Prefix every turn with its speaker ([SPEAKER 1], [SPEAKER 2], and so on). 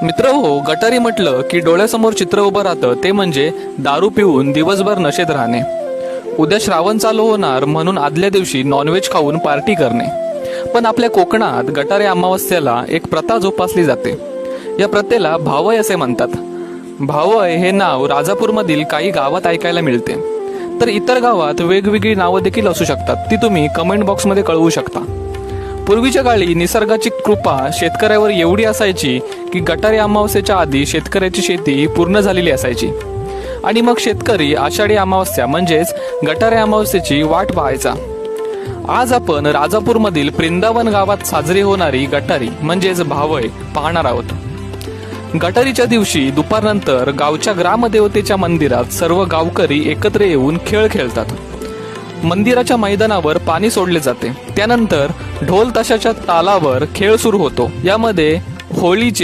[SPEAKER 1] मित्रहो, गटारी म्हटलं की डोळ्यासमोर चित्र उभं राहतं ते म्हणजे दारू पिऊन दिवसभर नशेत राहणे. उद्या श्रावण चालू होणार म्हणून आदल्या दिवशी नॉनव्हेज खाऊन पार्टी करणे. पण आपल्या कोकणात गटारी अमावस्येला एक प्रथा जोपासली जाते. या प्रथेला भावय असे म्हणतात. भावय हे नाव राजापूरमधील काही गावात ऐकायला मिळते. तर इतर गावात वेगवेगळी नावं देखील असू शकतात. ती तुम्ही कमेंट बॉक्समध्ये कळवू शकता. पूर्वीच्या काळी निसर्गाची कृपा शेतकऱ्यावर एवढी असायची की गटारी अमावस्येच्या आधी शेतकऱ्याची शेती पूर्ण झालेली असायची आणि मग शेतकरी आषाढी अमावस्या म्हणजेच गटारी अमावस्येची वाट पाहायचा. आज आपण राजापूरमधील प्रिंदावन गावात साजरी होणारी गटारी म्हणजेच भावय पाहणार आहोत. गटारीच्या दिवशी दुपारनंतर गावच्या ग्रामदेवतेच्या मंदिरात सर्व गावकरी एकत्र येऊन खेळ खेळतात. मंदिराच्या मैदानावर पाणी सोडले जाते. त्यानंतर ढोल ताशाच्या तालावर खेळ सुरू होतो. यामध्ये होळीचे